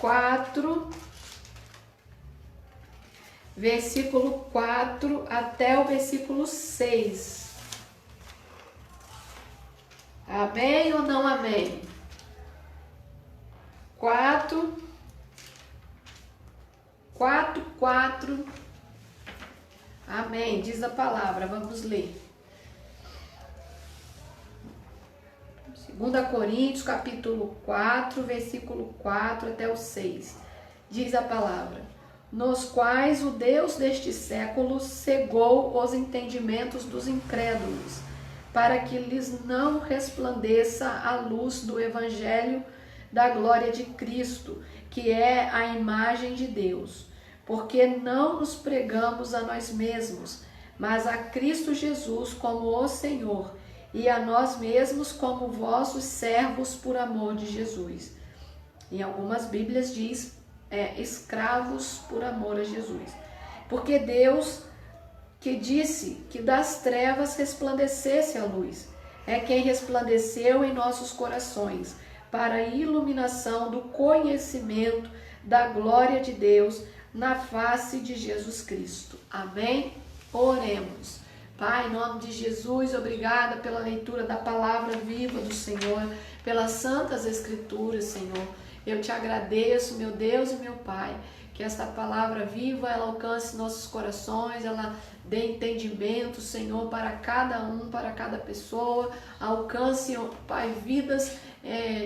4, versículo 4 até o versículo 6. Amém ou não amém? 4, 4. Amém, diz a palavra, vamos ler. 2 Coríntios, capítulo 4, versículo 4 até o 6. Diz a palavra: nos quais o Deus deste século cegou os entendimentos dos incrédulos, para que lhes não resplandeça a luz do evangelho da glória de Cristo, que é a imagem de Deus. Porque não nos pregamos a nós mesmos, mas a Cristo Jesus como o Senhor, e a nós mesmos como vossos servos por amor de Jesus. Em algumas Bíblias diz escravos por amor a Jesus. Porque Deus, que disse que das trevas resplandecesse a luz, é quem resplandeceu em nossos corações, para a iluminação do conhecimento da glória de Deus na face de Jesus Cristo. Amém? Oremos. Pai, em nome de Jesus, obrigada pela leitura da palavra viva do Senhor, pelas santas escrituras, Senhor. Eu te agradeço, meu Deus e meu Pai, que esta palavra viva, ela alcance nossos corações, ela dê entendimento, Senhor, para cada um, para cada pessoa, alcance, Pai, vidas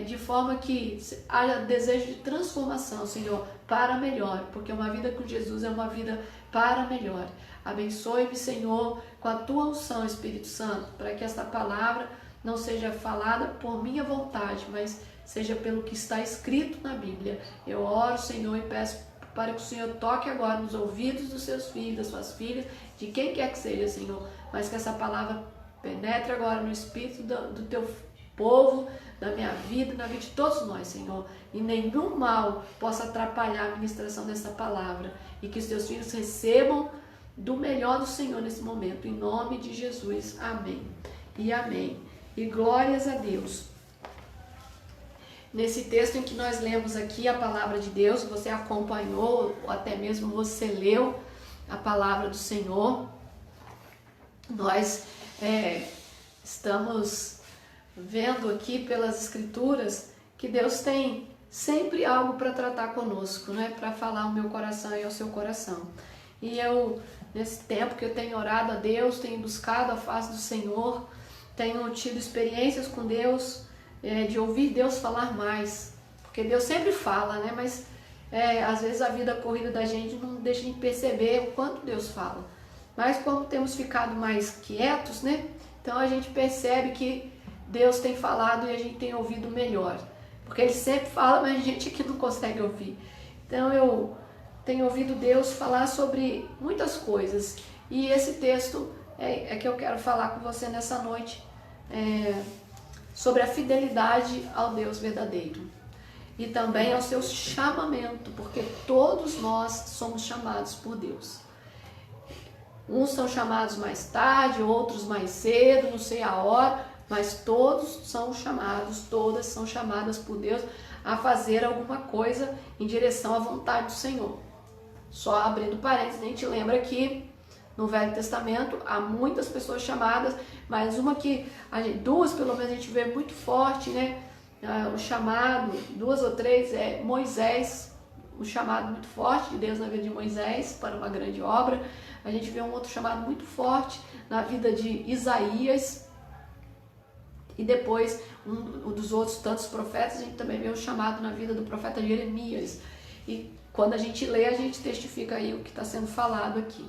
de forma que haja desejo de transformação, Senhor, para melhor, porque uma vida com Jesus é uma vida para melhor. Abençoe-me, Senhor, com a tua unção, Espírito Santo, para que esta palavra não seja falada por minha vontade, mas seja pelo que está escrito na Bíblia. Eu oro, Senhor, e peço para que o Senhor toque agora nos ouvidos dos seus filhos, das suas filhas, de quem quer que seja, Senhor, mas que essa palavra penetre agora no espírito do teu povo, da minha vida, na vida de todos nós, Senhor, e nenhum mal possa atrapalhar a ministração dessa palavra, e que os teus filhos recebam do melhor do Senhor nesse momento, em nome de Jesus. Amém e amém. E glórias a Deus. Nesse texto em que nós lemos aqui a palavra de Deus, você acompanhou, ou até mesmo você leu a palavra do Senhor, nós estamos vendo aqui pelas escrituras que Deus tem sempre algo para tratar conosco, né? Para falar ao meu coração e ao seu coração. E eu, nesse tempo que eu tenho orado a Deus, tenho buscado a face do Senhor, tenho tido experiências com Deus, de ouvir Deus falar mais, porque Deus sempre fala, né? Mas às vezes a vida corrida da gente não deixa de perceber o quanto Deus fala. Mas como temos ficado mais quietos, né? Então a gente percebe que Deus tem falado e a gente tem ouvido melhor, porque Ele sempre fala, mas a gente aqui não consegue ouvir. Então eu tenho ouvido Deus falar sobre muitas coisas, e esse texto é que eu quero falar com você nessa noite, sobre a fidelidade ao Deus verdadeiro e também ao seu chamamento, porque todos nós somos chamados por Deus. Uns são chamados mais tarde, outros mais cedo, não sei a hora, mas todos são chamados, todas são chamadas por Deus a fazer alguma coisa em direção à vontade do Senhor. Só abrindo parênteses, a gente lembra que no Velho Testamento há muitas pessoas chamadas, mas duas pelo menos a gente vê muito forte, né? O chamado, duas ou três, Moisés, o chamado muito forte de Deus na vida de Moisés para uma grande obra. A gente vê um outro chamado muito forte na vida de Isaías, e depois um dos outros tantos profetas, a gente também vê um chamado na vida do profeta Jeremias. E quando a gente lê, a gente testifica aí o que está sendo falado aqui.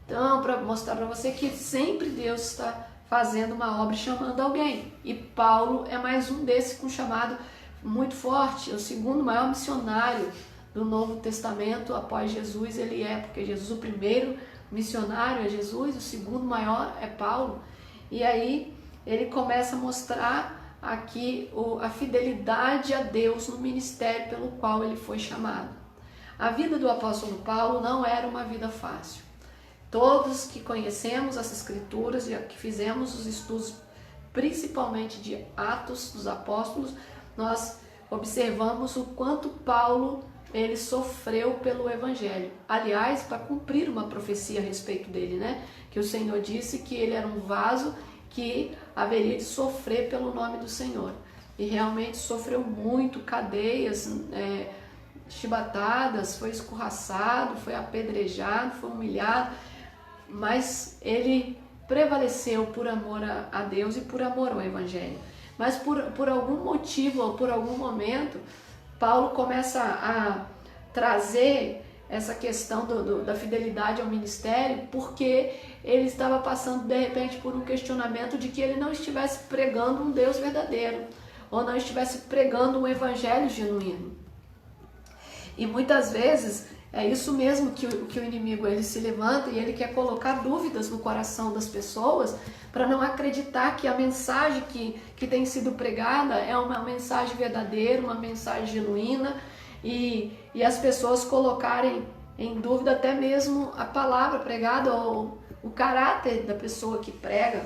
Então, para mostrar para você que sempre Deus está fazendo uma obra e chamando alguém. E Paulo é mais um desses com um chamado muito forte, é o segundo maior missionário do Novo Testamento após Jesus. Ele porque Jesus, o primeiro missionário é Jesus, o segundo maior é Paulo. E aí ele começa a mostrar aqui a fidelidade a Deus no ministério pelo qual ele foi chamado. A vida do apóstolo Paulo não era uma vida fácil. Todos que conhecemos as escrituras e que fizemos os estudos, principalmente de Atos dos Apóstolos, nós observamos o quanto Paulo ele sofreu pelo Evangelho. Aliás, para cumprir uma profecia a respeito dele, né? Que o Senhor disse que ele era um vaso que haveria de sofrer pelo nome do Senhor. E realmente sofreu muito, cadeias, chibatadas, foi escorraçado, foi apedrejado, foi humilhado, mas ele prevaleceu por amor a Deus e por amor ao Evangelho. Mas por algum motivo ou por algum momento, Paulo começa a trazer essa questão da fidelidade ao ministério, porque ele estava passando de repente por um questionamento de que ele não estivesse pregando um Deus verdadeiro, ou não estivesse pregando um evangelho genuíno. E muitas vezes é isso mesmo que o inimigo ele se levanta e ele quer colocar dúvidas no coração das pessoas para não acreditar que a mensagem que tem sido pregada é uma mensagem verdadeira, uma mensagem genuína, e as pessoas colocarem em dúvida até mesmo a palavra pregada ou o caráter da pessoa que prega.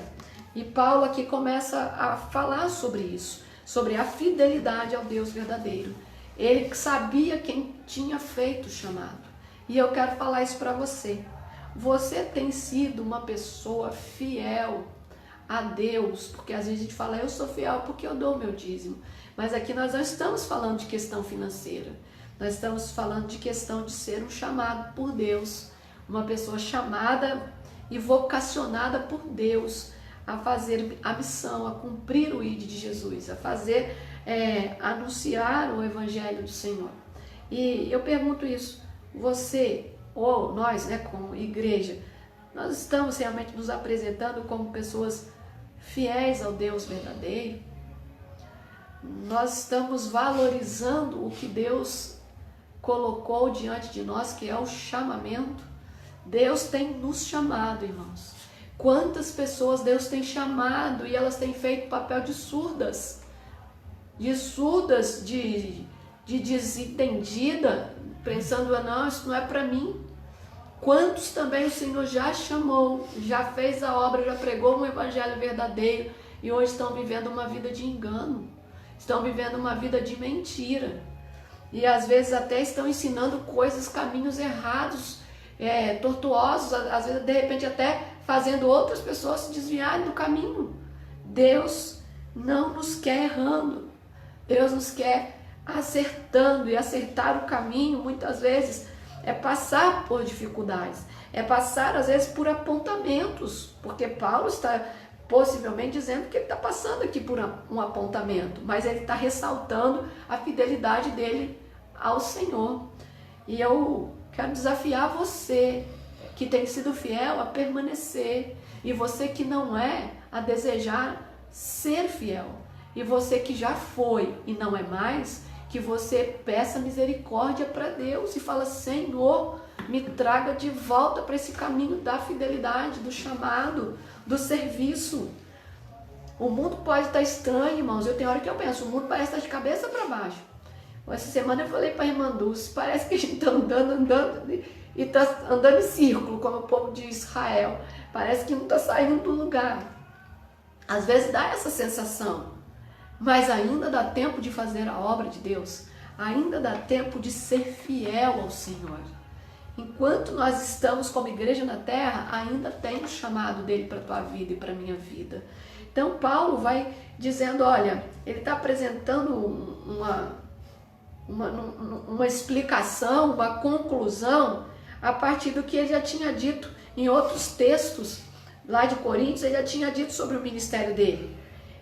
E Paulo aqui começa a falar sobre isso, sobre a fidelidade ao Deus verdadeiro. Ele sabia quem tinha feito o chamado. E eu quero falar isso para você. Você tem sido uma pessoa fiel a Deus, porque às vezes a gente fala, eu sou fiel porque eu dou o meu dízimo. Mas aqui nós não estamos falando de questão financeira. Nós estamos falando de questão de ser um chamado por Deus. Uma pessoa chamada e vocacionada por Deus a fazer a missão, a cumprir o ID de Jesus, a fazer, anunciar o Evangelho do Senhor. E eu pergunto isso, você ou nós, né, como igreja, nós estamos realmente nos apresentando como pessoas fiéis ao Deus verdadeiro? Nós estamos valorizando o que Deus colocou diante de nós, que é o chamamento? Deus tem nos chamado, irmãos. Quantas pessoas Deus tem chamado e elas têm feito papel de surdas, de desentendida, pensando, não, isso não é para mim. Quantos também o Senhor já chamou, já fez a obra, já pregou um evangelho verdadeiro e hoje estão vivendo uma vida de engano, estão vivendo uma vida de mentira e às vezes até estão ensinando coisas, caminhos errados, tortuosos, às vezes de repente até fazendo outras pessoas se desviarem do caminho. Deus não nos quer errando, Deus nos quer acertando, e acertar o caminho muitas vezes é passar por dificuldades, é passar às vezes por apontamentos, porque Paulo está possivelmente dizendo que ele está passando aqui por um apontamento, mas ele está ressaltando a fidelidade dele ao Senhor. E eu quero desafiar você que tem sido fiel a permanecer, e você que não é, a desejar ser fiel, e você que já foi e não é mais, que você peça misericórdia para Deus e fala, Senhor, me traga de volta para esse caminho da fidelidade, do chamado, do serviço. O mundo pode estar estranho, irmãos, eu tenho hora que eu penso, o mundo parece estar de cabeça para baixo. Essa semana eu falei para a irmã Dulce, parece que a gente está andando e está andando em círculo, como o povo de Israel. Parece que não está saindo do lugar. Às vezes dá essa sensação. Mas ainda dá tempo de fazer a obra de Deus. Ainda dá tempo de ser fiel ao Senhor. Enquanto nós estamos como igreja na terra, ainda tem o chamado dele para a tua vida e para a minha vida. Então Paulo vai dizendo, olha, ele está apresentando uma explicação, uma conclusão, a partir do que ele já tinha dito em outros textos, lá de Coríntios, ele já tinha dito sobre o ministério dele.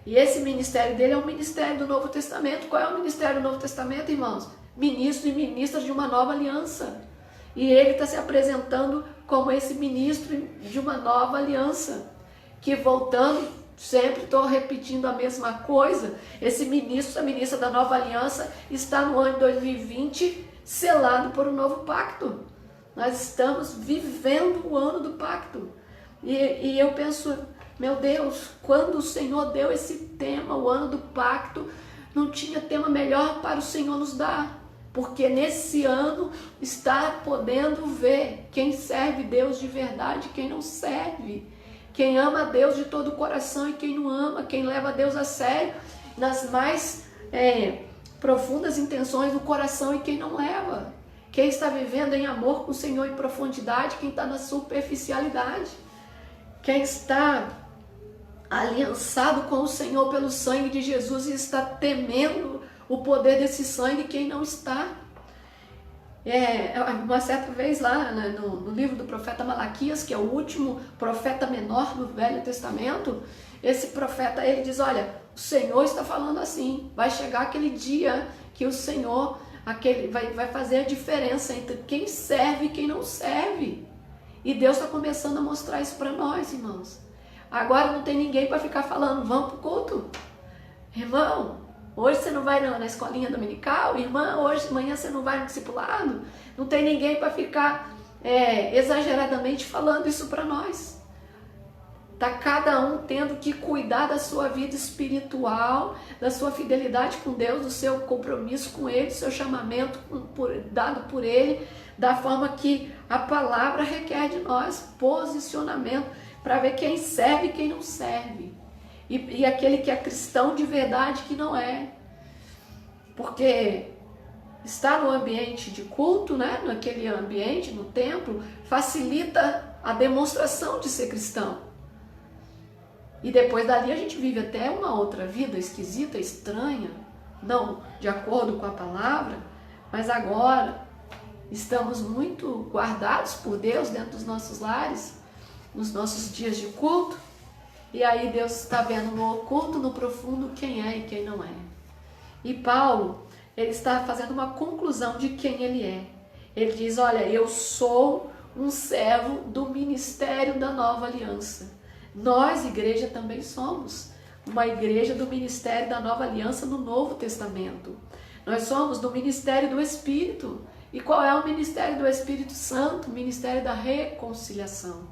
E esse ministério dele é o ministério do Novo Testamento. Qual é o ministério do Novo Testamento, irmãos? Ministro e ministra de uma nova aliança. E ele está se apresentando como esse ministro de uma nova aliança. Que voltando, sempre estou repetindo a mesma coisa, esse ministro, a ministra da nova aliança, está no ano de 2020 selado por um novo pacto. Nós estamos vivendo o ano do pacto. E eu penso, meu Deus, quando o Senhor deu esse tema, o ano do pacto, não tinha tema melhor para o Senhor nos dar. Porque nesse ano está podendo ver quem serve Deus de verdade e quem não serve. Quem ama a Deus de todo o coração e quem não ama, quem leva a Deus a sério nas mais profundas intenções no coração e quem não leva. Quem está vivendo em amor com o Senhor em profundidade, quem está na superficialidade. Quem está aliançado com o Senhor pelo sangue de Jesus e está temendo o poder desse sangue, quem não está. Uma certa vez lá no livro do profeta Malaquias, que é o último profeta menor do Velho Testamento, esse profeta, ele diz, olha, o Senhor está falando assim, vai chegar aquele dia que o Senhor vai fazer a diferença entre quem serve e quem não serve. E Deus está começando a mostrar isso para nós, irmãos. Agora não tem ninguém para ficar falando, vamos para o culto. Irmão, hoje você não vai na escolinha dominical? Irmã, amanhã você não vai no discipulado? Não tem ninguém para ficar exageradamente falando isso para nós. Está cada um tendo que cuidar da sua vida espiritual, da sua fidelidade com Deus, do seu compromisso com Ele, do seu chamamento dado por Ele, da forma que a palavra requer de nós, posicionamento, para ver quem serve e quem não serve. E aquele que é cristão de verdade que não é. Porque estar no ambiente de culto, né, naquele ambiente, no templo, facilita a demonstração de ser cristão. E depois dali a gente vive até uma outra vida esquisita, estranha, não de acordo com a palavra, mas agora estamos muito guardados por Deus dentro dos nossos lares, nos nossos dias de culto, e aí Deus está vendo no oculto, no profundo, quem é e quem não é. E Paulo, ele está fazendo uma conclusão de quem ele é. Ele diz, olha, eu sou um servo do ministério da nova aliança. Nós, igreja, também somos uma igreja do ministério da nova aliança no Novo Testamento. Nós somos do ministério do Espírito. E qual é o ministério do Espírito Santo? O ministério da reconciliação.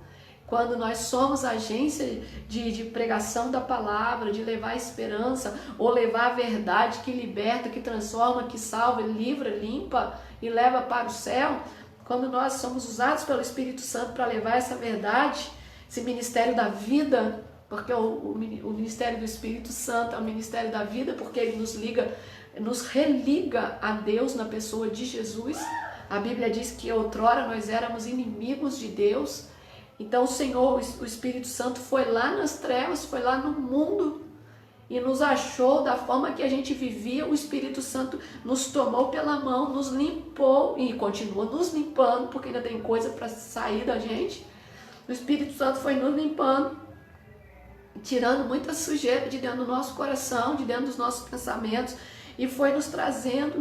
Quando nós somos agência de pregação da palavra, de levar esperança, ou levar a verdade que liberta, que transforma, que salva, livra, limpa e leva para o céu, quando nós somos usados pelo Espírito Santo para levar essa verdade, esse ministério da vida, porque o ministério do Espírito Santo é o ministério da vida, porque ele nos religa a Deus na pessoa de Jesus. A Bíblia diz que outrora nós éramos inimigos de Deus. Então o Senhor, o Espírito Santo foi lá nas trevas, foi lá no mundo e nos achou da forma que a gente vivia. O Espírito Santo nos tomou pela mão, nos limpou e continua nos limpando, porque ainda tem coisa para sair da gente. O Espírito Santo foi nos limpando, tirando muita sujeira de dentro do nosso coração, de dentro dos nossos pensamentos, e foi nos trazendo,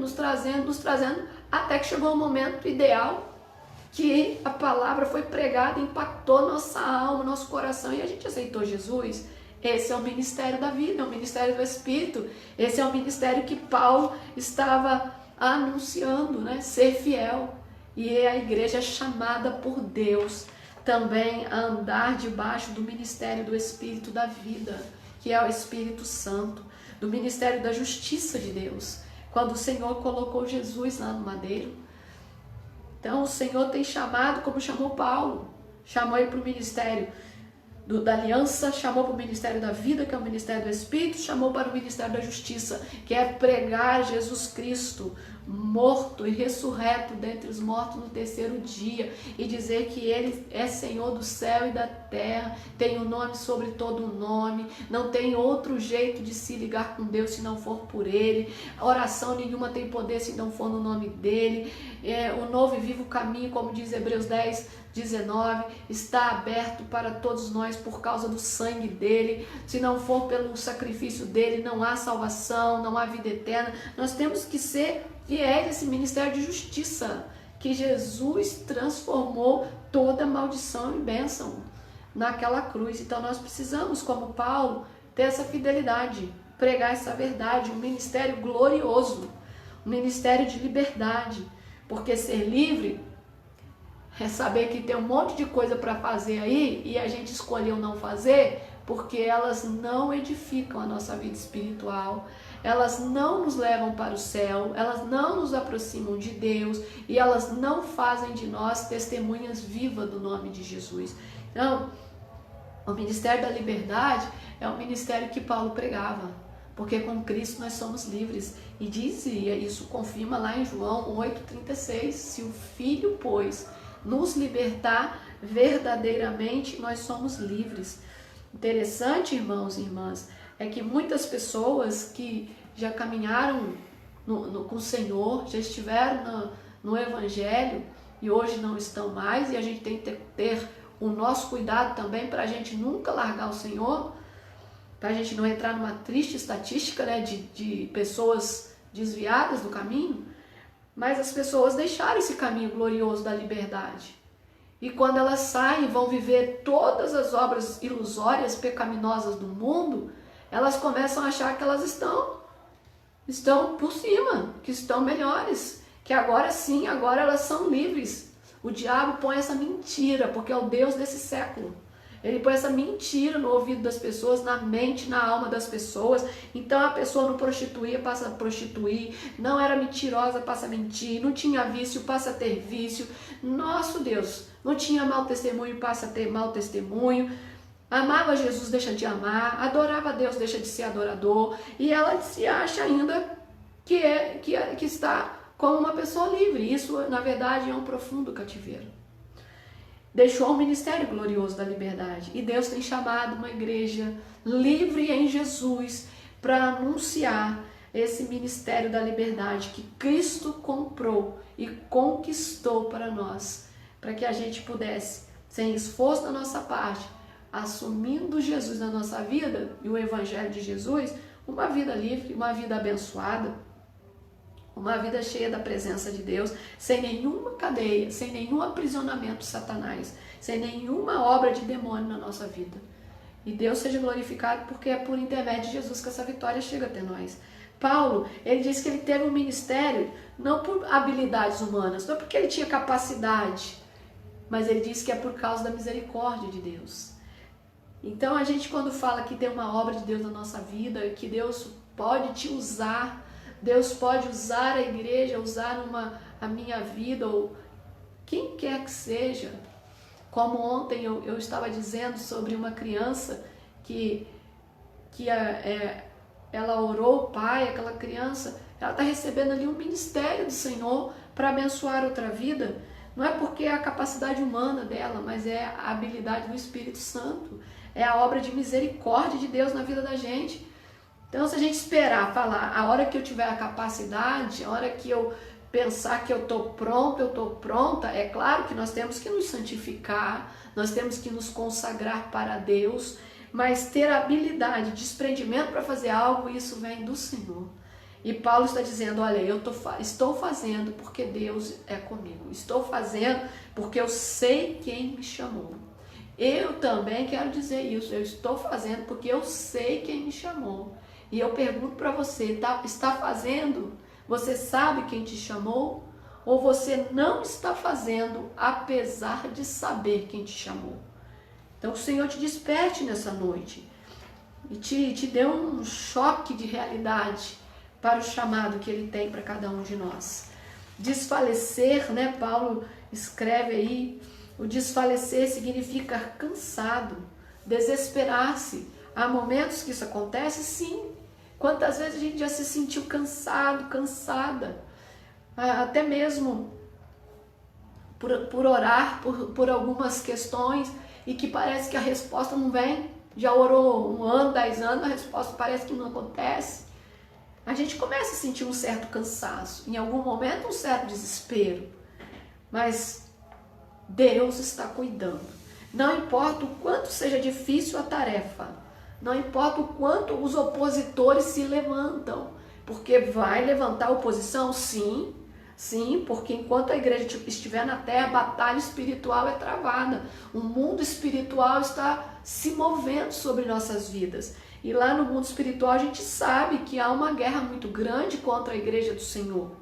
até que chegou o momento ideal que a palavra foi pregada, impactou nossa alma, nosso coração, e a gente aceitou Jesus. Esse é o ministério da vida, é o ministério do Espírito. Esse é o ministério que Paulo estava anunciando, né? Ser fiel. E a igreja é chamada por Deus também a andar debaixo do ministério do Espírito da vida, que é o Espírito Santo, do ministério da justiça de Deus. Quando o Senhor colocou Jesus lá no madeiro, então o Senhor tem chamado, como chamou Paulo, chamou ele para o ministério da aliança, chamou para o ministério da vida, que é o ministério do Espírito, chamou para o ministério da justiça, que é pregar Jesus Cristo, morto e ressurreto dentre os mortos no terceiro dia, e dizer que Ele é Senhor do céu e da terra, tem um nome sobre todo o nome, não tem outro jeito de se ligar com Deus se não for por Ele, oração nenhuma tem poder se não for no nome dEle, o novo e vivo caminho, como diz Hebreus 10:19, está aberto para todos nós por causa do sangue dEle. Se não for pelo sacrifício dEle, não há salvação, não há vida eterna. Nós temos que ser fiéis a esse ministério de justiça, que Jesus transformou toda maldição em bênção naquela cruz. Então nós precisamos, como Paulo, ter essa fidelidade, pregar essa verdade, um ministério glorioso, um ministério de liberdade, porque ser livre é saber que tem um monte de coisa para fazer aí e a gente escolheu não fazer porque elas não edificam a nossa vida espiritual, elas não nos levam para o céu, elas não nos aproximam de Deus e elas não fazem de nós testemunhas vivas do nome de Jesus. Então, o ministério da liberdade é o ministério que Paulo pregava. porque com Cristo nós somos livres. E dizia, isso confirma lá em João 8,36, se o Filho, pois, nos libertar, verdadeiramente nós somos livres. Interessante, irmãos e irmãs, é que muitas pessoas que já caminharam com o Senhor, já estiveram no Evangelho e hoje não estão mais, e a gente tem que ter o nosso cuidado também para a gente nunca largar o Senhor, para a gente não entrar numa triste estatística, né, de pessoas desviadas do caminho, mas as pessoas deixaram esse caminho glorioso da liberdade. E quando elas saem e vão viver todas as obras ilusórias, pecaminosas do mundo, elas começam a achar que elas estão por cima, que estão melhores, que agora sim, agora elas são livres. O diabo põe essa mentira, porque é o Deus desse século. Ele põe essa mentira no ouvido das pessoas, na mente, na alma das pessoas. Então a pessoa não prostituía, passa a prostituir, não era mentirosa, passa a mentir, não tinha vício, passa a ter vício. Nosso Deus, não tinha mau testemunho, passa a ter mau testemunho. Amava Jesus, deixa de amar, adorava a Deus, deixa de ser adorador, e ela se acha ainda que está como uma pessoa livre. Isso, na verdade, é um profundo cativeiro. Deixou o ministério glorioso da liberdade, e Deus tem chamado uma igreja livre em Jesus para anunciar esse ministério da liberdade que Cristo comprou e conquistou para nós, para que a gente pudesse, sem esforço da nossa parte, assumindo Jesus na nossa vida e o Evangelho de Jesus, uma vida livre, uma vida abençoada, uma vida cheia da presença de Deus, sem nenhuma cadeia, sem nenhum aprisionamento de Satanás, sem nenhuma obra de demônio na nossa vida. E Deus seja glorificado, porque é por intermédio de Jesus que essa vitória chega até nós. Paulo, ele disse que ele teve um ministério não por habilidades humanas, não porque ele tinha capacidade, mas ele disse que é por causa da misericórdia de Deus. Então a gente, quando fala que tem uma obra de Deus na nossa vida, que Deus pode te usar, Deus pode usar a igreja, usar a minha vida, ou quem quer que seja. Como ontem eu estava dizendo sobre uma criança que ela orou o pai, aquela criança, ela está recebendo ali um ministério do Senhor para abençoar outra vida. Não é porque é a capacidade humana dela, mas é a habilidade do Espírito Santo. É a obra de misericórdia de Deus na vida da gente. Então, se a gente esperar falar, a hora que eu tiver a capacidade, a hora que eu pensar que eu estou pronto, eu estou pronta, é claro que nós temos que nos santificar, nós temos que nos consagrar para Deus, mas ter habilidade, desprendimento para fazer algo, isso vem do Senhor. E Paulo está dizendo, olha, eu estou fazendo porque Deus é comigo, estou fazendo porque eu sei quem me chamou. Eu também quero dizer isso, eu estou fazendo porque eu sei quem me chamou. E eu pergunto para você, está fazendo? Você sabe quem te chamou? Ou você não está fazendo apesar de saber quem te chamou? Então o Senhor te desperte nessa noite e te dê um choque de realidade para o chamado que Ele tem para cada um de nós. Desfalecer, né? Paulo escreve aí, o desfalecer significa cansado, desesperar-se. Há momentos que isso acontece, sim. Quantas vezes a gente já se sentiu cansado, cansada, até mesmo por orar por algumas questões e que parece que a resposta não vem. Já orou 1 ano, 10 anos, a resposta parece que não acontece. A gente começa a sentir um certo cansaço, em algum momento um certo desespero, mas Deus está cuidando. Não importa o quanto seja difícil a tarefa, não importa o quanto os opositores se levantam, porque vai levantar oposição, sim, porque enquanto a igreja estiver na terra, a batalha espiritual é travada, o mundo espiritual está se movendo sobre nossas vidas. E lá no mundo espiritual a gente sabe que há uma guerra muito grande contra a igreja do Senhor.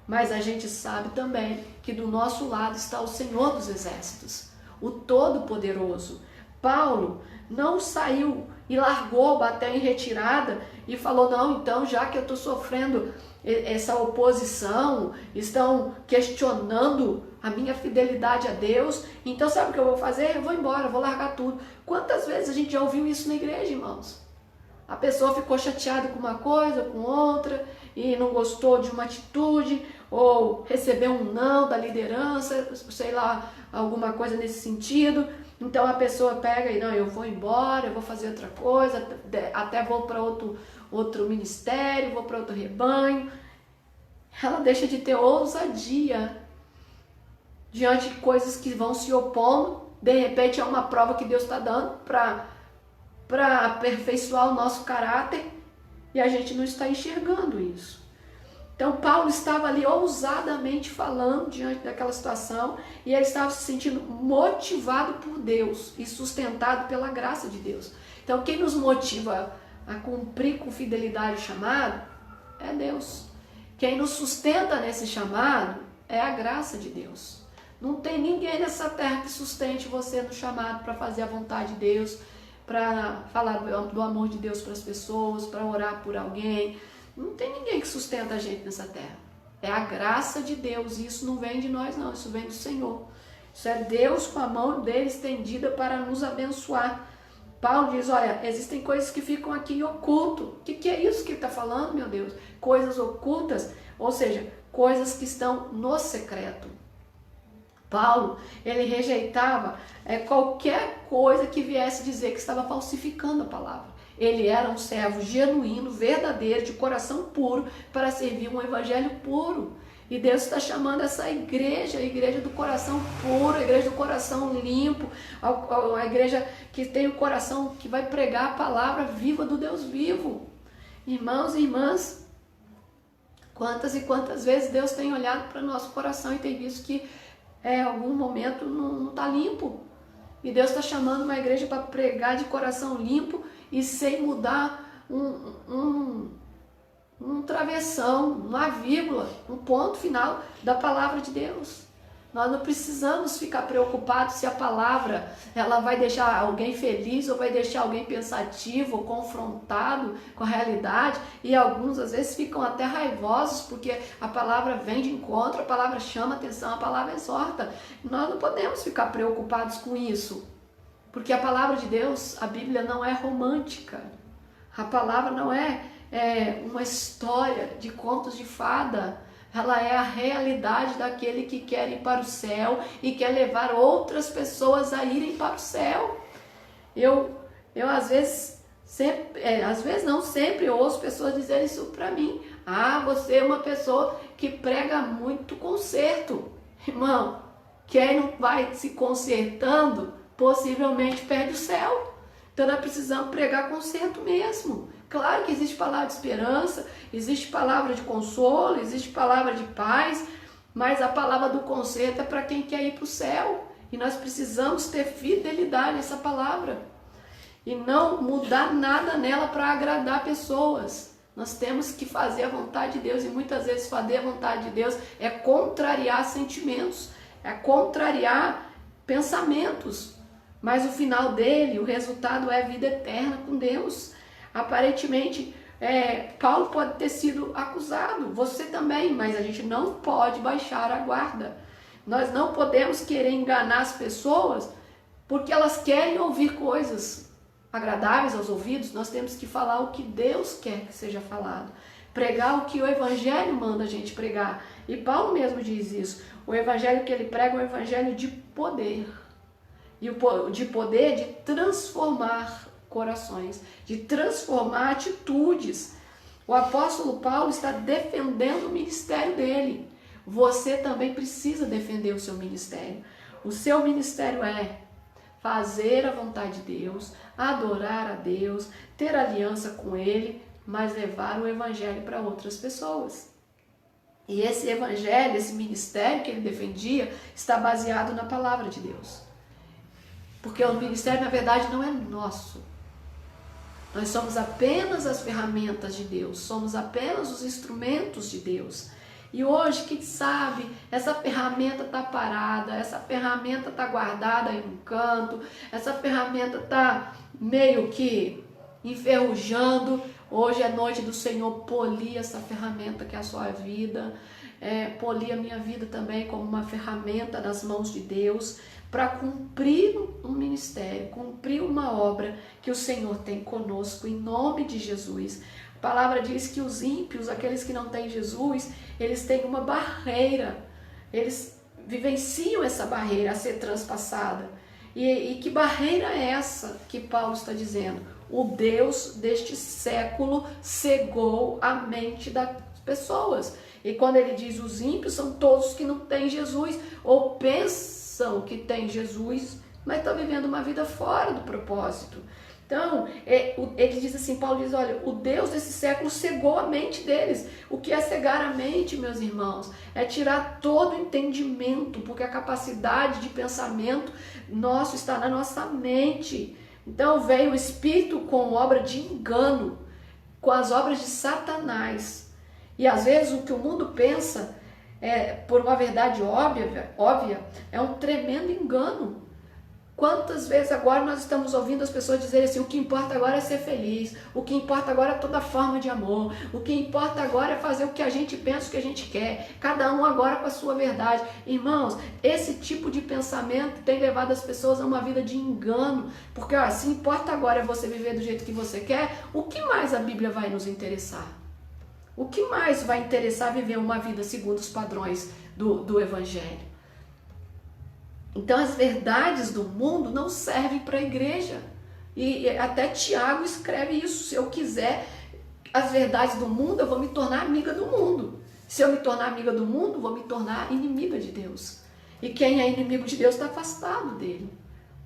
Mas a gente sabe também que do nosso lado está o Senhor dos Exércitos, o Todo-Poderoso. Paulo não saiu e largou, bateu em retirada e falou, não, então já que eu estou sofrendo essa oposição, estão questionando a minha fidelidade a Deus, então sabe o que eu vou fazer? Eu vou embora, eu vou largar tudo. Quantas vezes a gente já ouviu isso na igreja, irmãos? A pessoa ficou chateada com uma coisa, com outra, e não gostou de uma atitude, ou recebeu um não da liderança, sei lá, alguma coisa nesse sentido. Então a pessoa pega e, não, eu vou embora, eu vou fazer outra coisa, até vou para outro ministério, vou para outro rebanho. Ela deixa de ter ousadia diante de coisas que vão se opondo. De repente é uma prova que Deus está dando para aperfeiçoar o nosso caráter, e a gente não está enxergando isso. Então Paulo estava ali ousadamente falando diante daquela situação, e ele estava se sentindo motivado por Deus e sustentado pela graça de Deus. Então quem nos motiva a cumprir com fidelidade o chamado é Deus. Quem nos sustenta nesse chamado é a graça de Deus. Não tem ninguém nessa terra que sustente você no chamado para fazer a vontade de Deus, para falar do amor de Deus para as pessoas, para orar por alguém. Não tem ninguém que sustenta a gente nessa terra. É a graça de Deus, e isso não vem de nós não, isso vem do Senhor. Isso é Deus com a mão dele estendida para nos abençoar. Paulo diz, olha, existem coisas que ficam aqui em oculto. O que é isso que ele está falando, meu Deus? Coisas ocultas, ou seja, coisas que estão no secreto. Paulo, ele rejeitava qualquer coisa que viesse dizer que estava falsificando a palavra. Ele era um servo genuíno, verdadeiro, de coração puro, para servir um evangelho puro. E Deus está chamando essa igreja, a igreja do coração puro, a igreja do coração limpo, a igreja que tem o coração que vai pregar a palavra viva do Deus vivo. Irmãos e irmãs, quantas e quantas vezes Deus tem olhado para o nosso coração e tem visto que em algum momento não está limpo. E Deus está chamando uma igreja para pregar de coração limpo e sem mudar um travessão, uma vírgula, um ponto final da palavra de Deus. Nós não precisamos ficar preocupados se a palavra ela vai deixar alguém feliz ou vai deixar alguém pensativo ou confrontado com a realidade. E alguns às vezes ficam até raivosos porque a palavra vem de encontro, a palavra chama atenção, a palavra exorta. Nós não podemos ficar preocupados com isso, porque a palavra de Deus, a Bíblia não é romântica. A palavra não é uma história de contos de fada. Ela é a realidade daquele que quer ir para o céu e quer levar outras pessoas a irem para o céu. Eu às vezes não sempre ouço pessoas dizerem isso para mim. Ah, você é uma pessoa que prega muito conserto. Irmão, quem não vai se consertando, possivelmente perde o céu. Então nós precisamos pregar conserto mesmo. Claro que existe palavra de esperança, existe palavra de consolo, existe palavra de paz, mas a palavra do conserto é para quem quer ir para o céu. E nós precisamos ter fidelidade a essa palavra e não mudar nada nela para agradar pessoas. Nós temos que fazer a vontade de Deus, e muitas vezes fazer a vontade de Deus é contrariar sentimentos, é contrariar pensamentos, mas o final dele, o resultado é vida eterna com Deus. Aparentemente, Paulo pode ter sido acusado, você também, mas a gente não pode baixar a guarda. Nós não podemos querer enganar as pessoas porque elas querem ouvir coisas agradáveis aos ouvidos. Nós temos que falar o que Deus quer que seja falado, pregar o que o Evangelho manda a gente pregar. E Paulo mesmo diz isso, o Evangelho que ele prega é um Evangelho de poder, e de poder de transformar corações, de transformar atitudes. O apóstolo Paulo está defendendo o ministério dele. Você também precisa defender o seu ministério. O seu ministério é fazer a vontade de Deus, adorar a Deus, ter aliança com Ele, mas levar o evangelho para outras pessoas. E esse evangelho, esse ministério que ele defendia, está baseado na palavra de Deus. Porque o ministério, na verdade, não é nosso. Nós somos apenas as ferramentas de Deus, somos apenas os instrumentos de Deus. E hoje, quem sabe, essa ferramenta está parada, essa ferramenta está guardada em um canto, essa ferramenta está meio que enferrujando. Hoje é noite do Senhor polir essa ferramenta que é a sua vida. polir a minha vida também como uma ferramenta nas mãos de Deus, para cumprir um ministério, cumprir uma obra que o Senhor tem conosco, em nome de Jesus. A palavra diz que os ímpios, aqueles que não têm Jesus, eles têm uma barreira, eles vivenciam essa barreira a ser transpassada. E que barreira é essa que Paulo está dizendo? O Deus deste século cegou a mente das pessoas. E quando ele diz os ímpios, são todos que não têm Jesus, ou pensam que têm Jesus, mas estão vivendo uma vida fora do propósito. Então, ele diz assim, Paulo diz, olha, o Deus desse século cegou a mente deles. O que é cegar a mente, meus irmãos? É tirar todo o entendimento, porque a capacidade de pensamento nosso está na nossa mente. Então veio o Espírito com obra de engano, com as obras de Satanás. E às vezes o que o mundo pensa, por uma verdade óbvia, é um tremendo engano. Quantas vezes agora nós estamos ouvindo as pessoas dizerem assim, o que importa agora é ser feliz, o que importa agora é toda forma de amor, o que importa agora é fazer o que a gente pensa, o que a gente quer, cada um agora com a sua verdade. Irmãos, esse tipo de pensamento tem levado as pessoas a uma vida de engano, porque se importa agora é você viver do jeito que você quer, o que mais a Bíblia vai nos interessar? O que mais vai interessar viver uma vida segundo os padrões do Evangelho? Então as verdades do mundo não servem para a igreja. E até Tiago escreve isso. Se eu quiser as verdades do mundo, eu vou me tornar amiga do mundo. Se eu me tornar amiga do mundo, vou me tornar inimiga de Deus. E quem é inimigo de Deus está afastado dele.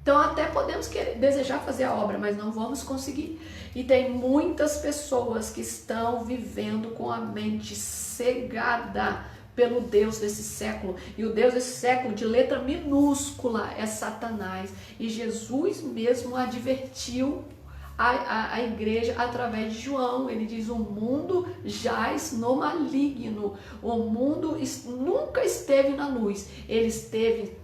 Então até podemos desejar fazer a obra, mas não vamos conseguir. E tem muitas pessoas que estão vivendo com a mente cegada pelo Deus desse século. E o Deus desse século, de letra minúscula, é Satanás. E Jesus mesmo advertiu a igreja através de João. Ele diz, o mundo jaz no maligno. O mundo nunca esteve na luz. Ele esteve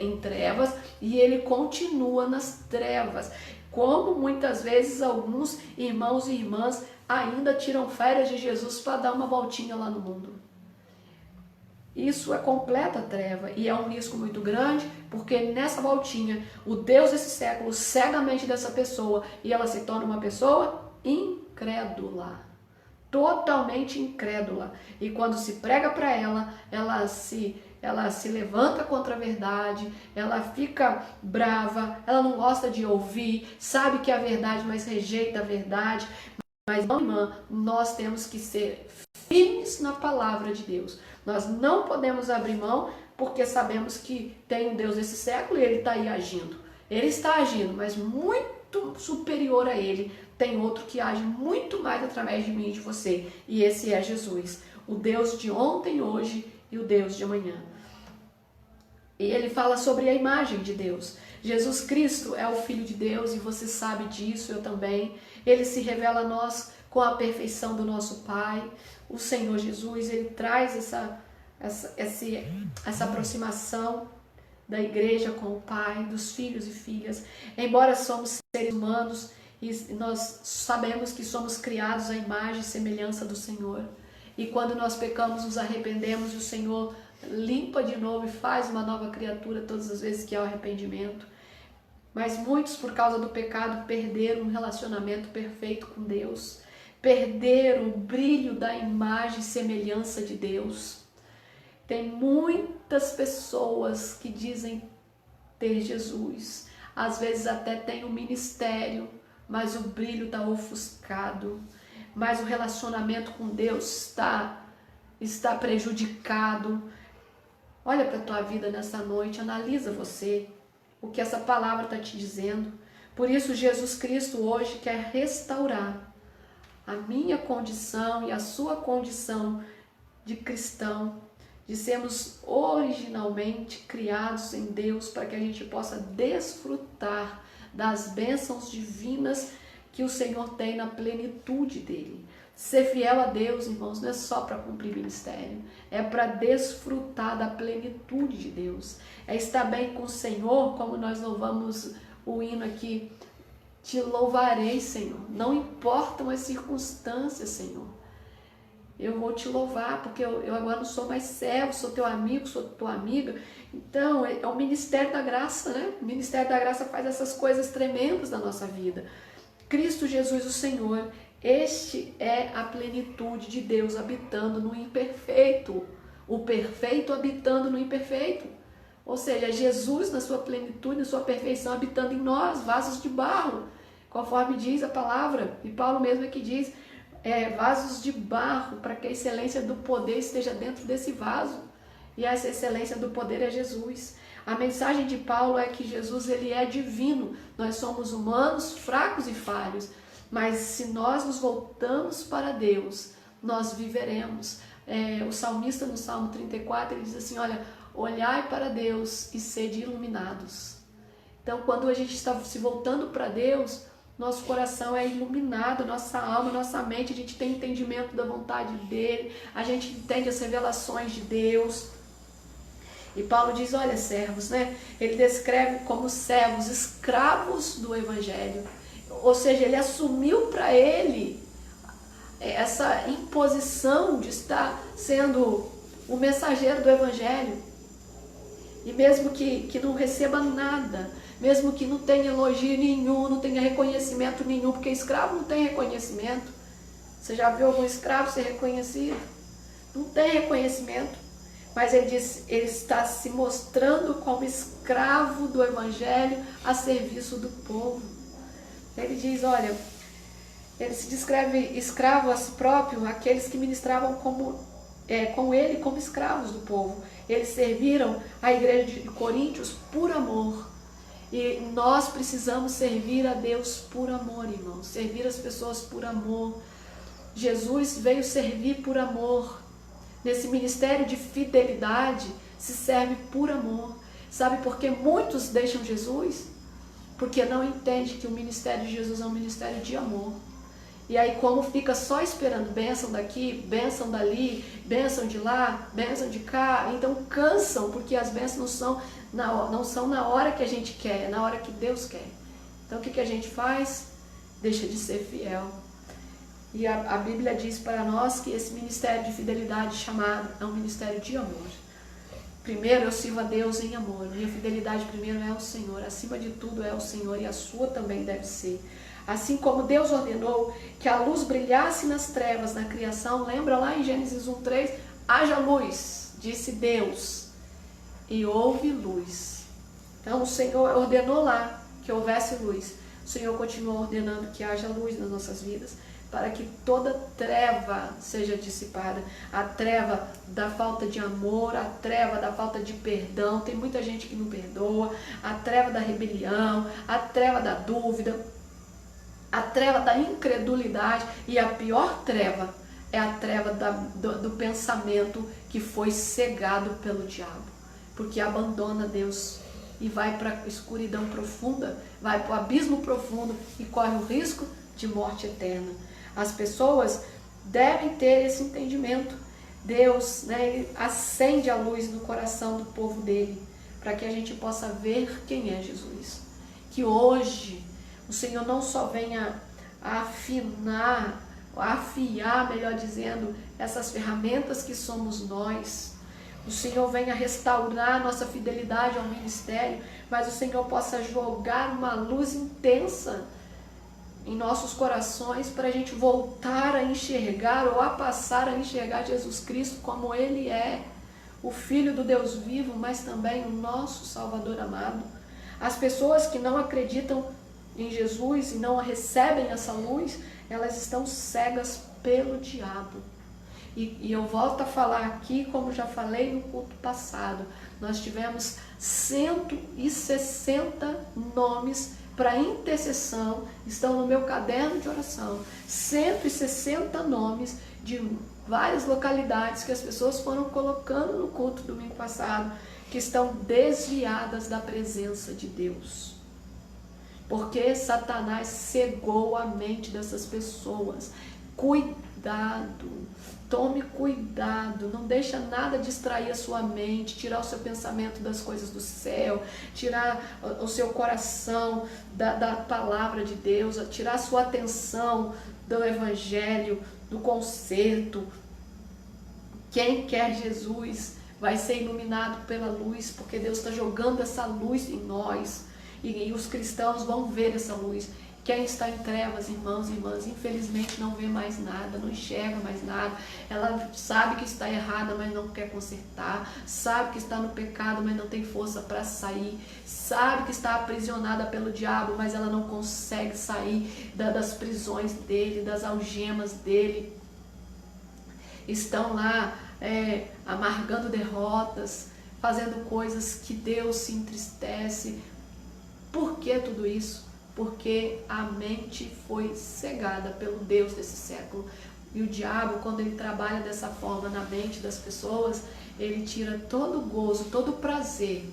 em trevas e ele continua nas trevas. Como muitas vezes alguns irmãos e irmãs ainda tiram férias de Jesus para dar uma voltinha lá no mundo. Isso é completa treva e é um risco muito grande, porque nessa voltinha o Deus desse século cega a mente dessa pessoa e ela se torna uma pessoa incrédula, totalmente incrédula. E quando se prega para ela se levanta contra a verdade, ela fica brava, ela não gosta de ouvir, sabe que é a verdade, mas rejeita a verdade. Mas, irmã, nós temos que ser firmes na palavra de Deus. Nós não podemos abrir mão, porque sabemos que tem um Deus desse século e ele está aí agindo. Ele está agindo, mas muito superior a ele tem outro que age muito mais através de mim e de você. E esse é Jesus, o Deus de ontem, hoje e o Deus de amanhã. E ele fala sobre a imagem de Deus. Jesus Cristo é o Filho de Deus e você sabe disso, eu também. Ele se revela a nós com a perfeição do nosso Pai. O Senhor Jesus, ele traz essa aproximação da igreja com o Pai, dos filhos e filhas. Embora somos seres humanos e nós sabemos que somos criados à imagem e semelhança do Senhor. E quando nós pecamos, nos arrependemos e o Senhor limpa de novo e faz uma nova criatura todas as vezes que há o arrependimento. Mas muitos, por causa do pecado, perderam um relacionamento perfeito com Deus. Perderam o brilho da imagem e semelhança de Deus. Tem muitas pessoas que dizem ter Jesus. Às vezes até tem um ministério, mas o brilho está ofuscado. Mas o relacionamento com Deus está prejudicado. Olha para a tua vida nessa noite, analisa você, o que essa palavra está te dizendo. Por isso Jesus Cristo hoje quer restaurar a minha condição e a sua condição de cristão, de sermos originalmente criados em Deus para que a gente possa desfrutar das bênçãos divinas que o Senhor tem na plenitude dele. Ser fiel a Deus, irmãos, não é só para cumprir ministério, é para desfrutar da plenitude de Deus, é estar bem com o Senhor, como nós louvamos o hino aqui, te louvarei, Senhor, não importam as circunstâncias, Senhor. eu vou te louvar, porque eu agora não sou mais servo, sou teu amigo, sou tua amiga. Então, é o ministério da graça, né? O ministério da graça faz essas coisas tremendas na nossa vida. Cristo Jesus, o Senhor, este é a plenitude de Deus habitando no imperfeito. O perfeito habitando no imperfeito. Ou seja, Jesus na sua plenitude, na sua perfeição, habitando em nós, vasos de barro. Conforme diz a palavra, e Paulo mesmo é que diz, vasos de barro, para que a excelência do poder esteja dentro desse vaso. E essa excelência do poder é Jesus. A mensagem de Paulo é que Jesus ele é divino. Nós somos humanos, fracos e falhos. Mas se nós nos voltamos para Deus, nós viveremos. O salmista no Salmo 34, ele diz assim, olha, olhai para Deus e sede iluminados. Então, quando a gente está se voltando para Deus, nosso coração é iluminado, nossa alma, nossa mente, a gente tem entendimento da vontade dele, a gente entende as revelações de Deus. E Paulo diz, olha, servos, né? Ele descreve como servos, escravos do Evangelho. Ou seja, ele assumiu para ele essa imposição de estar sendo o mensageiro do Evangelho. E mesmo que não receba nada, mesmo que não tenha elogio nenhum, não tenha reconhecimento nenhum, porque escravo não tem reconhecimento. Você já viu algum escravo ser reconhecido? Não tem reconhecimento. Mas ele diz, ele está se mostrando como escravo do Evangelho a serviço do povo. Ele diz, olha, ele se descreve escravo a si próprio, aqueles que ministravam com ele como escravos do povo. Eles serviram a igreja de Coríntios por amor. E nós precisamos servir a Deus por amor, irmãos. Servir as pessoas por amor. Jesus veio servir por amor. Nesse ministério de fidelidade, se serve por amor. Sabe por que muitos deixam Jesus? Porque não entendem que o ministério de Jesus é um ministério de amor. E aí, como fica só esperando bênção daqui, bênção dali, bênção de lá, bênção de cá, então cansam, porque as bênçãos não são na hora que a gente quer, é na hora que Deus quer. Então, o que a gente faz? Deixa de ser fiel. E a Bíblia diz para nós que esse ministério de fidelidade chamado é um ministério de amor. Primeiro, eu sirvo a Deus em amor. Minha fidelidade primeiro é ao Senhor. Acima de tudo é ao Senhor e a sua também deve ser. Assim como Deus ordenou que a luz brilhasse nas trevas na criação, lembra lá em Gênesis 1:3? Haja luz, disse Deus, e houve luz. Então o Senhor ordenou lá que houvesse luz. O Senhor continua ordenando que haja luz nas nossas vidas, para que toda treva seja dissipada. A treva da falta de amor, a treva da falta de perdão, tem muita gente que não perdoa, a treva da rebelião, a treva da dúvida, a treva da incredulidade, e a pior treva é a treva do pensamento que foi cegado pelo diabo, porque abandona Deus e vai para a escuridão profunda, vai para o abismo profundo e corre o risco de morte eterna. As pessoas devem ter esse entendimento. Deus, né, acende a luz no coração do povo dele, para que a gente possa ver quem é Jesus. Que hoje o Senhor não só venha a afiar, melhor dizendo, essas ferramentas que somos nós. O Senhor venha restaurar nossa fidelidade ao ministério, mas o Senhor possa jogar uma luz intensa em nossos corações para a gente voltar a enxergar ou a passar a enxergar Jesus Cristo como Ele é, o Filho do Deus vivo, mas também o nosso Salvador amado. As pessoas que não acreditam em Jesus e não recebem essa luz, elas estão cegas pelo diabo. E eu volto a falar aqui, como já falei no culto passado, nós tivemos 160 nomes para intercessão, estão no meu caderno de oração, 160 nomes de várias localidades que as pessoas foram colocando no culto domingo passado, que estão desviadas da presença de Deus. Porque Satanás cegou a mente dessas pessoas. Cuidado, tome cuidado, não deixa nada distrair a sua mente, tirar o seu pensamento das coisas do céu, tirar o seu coração da palavra de Deus, tirar a sua atenção do Evangelho, do conserto, Quem quer Jesus vai ser iluminado pela luz, porque Deus está jogando essa luz em nós. E os cristãos vão ver essa luz. Quem está em trevas, irmãos e irmãs, infelizmente não vê mais nada, não enxerga mais nada. Ela sabe que está errada, mas não quer consertar. Sabe que está no pecado, mas não tem força para sair. Sabe que está aprisionada pelo diabo, mas ela não consegue sair das prisões dele, das algemas dele. Estão lá amargando derrotas, fazendo coisas que Deus se entristece. Por que tudo isso? Porque a mente foi cegada pelo Deus desse século. E o diabo, quando ele trabalha dessa forma na mente das pessoas, ele tira todo o gozo, todo o prazer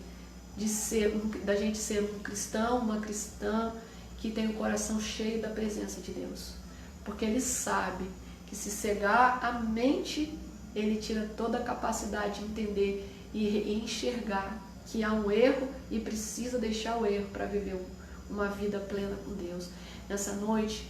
da gente ser um cristão, uma cristã que tem o coração cheio da presença de Deus. Porque ele sabe que se cegar a mente, ele tira toda a capacidade de entender e enxergar que há um erro e precisa deixar o erro para viver uma vida plena com Deus. Nessa noite,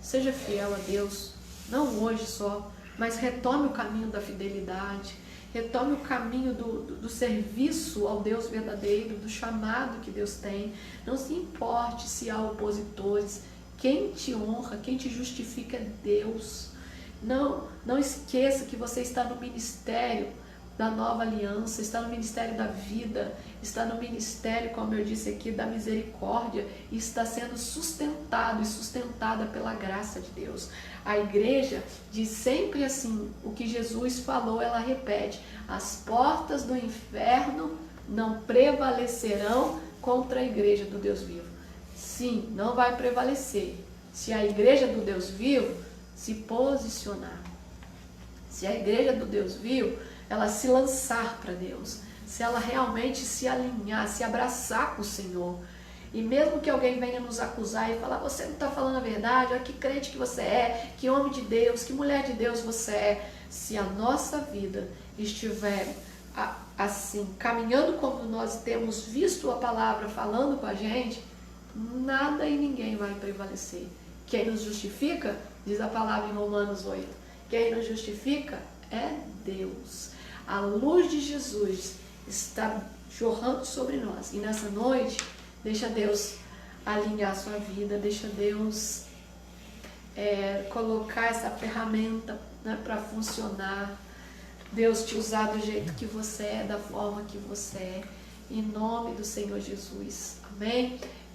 seja fiel a Deus, não hoje só, mas retome o caminho da fidelidade, retome o caminho do serviço ao Deus verdadeiro, do chamado que Deus tem. Não se importe se há opositores. Quem te honra, quem te justifica é Deus. Não esqueça que você está no ministério da nova aliança, está no ministério da vida, está no ministério, como eu disse aqui, da misericórdia, e está sendo sustentado e sustentada pela graça de Deus. A igreja diz sempre assim, o que Jesus falou, ela repete: as portas do inferno não prevalecerão contra a igreja do Deus vivo. Sim, não vai prevalecer. Se a igreja do Deus vivo se posicionar, se a igreja do Deus vivo ela se lançar para Deus, se ela realmente se alinhar, se abraçar com o Senhor. E mesmo que alguém venha nos acusar e falar: você não está falando a verdade, olha que crente que você é, que homem de Deus, que mulher de Deus você é. Se a nossa vida estiver assim, caminhando como nós temos visto a palavra falando com a gente, nada e ninguém vai prevalecer. Quem nos justifica, diz a palavra em Romanos 8, quem nos justifica é Deus. A luz de Jesus está jorrando sobre nós. E nessa noite, deixa Deus alinhar a sua vida, deixa Deus colocar essa ferramenta, né, para funcionar. Deus te usar do jeito que você é, da forma que você é. Em nome do Senhor Jesus. Amém?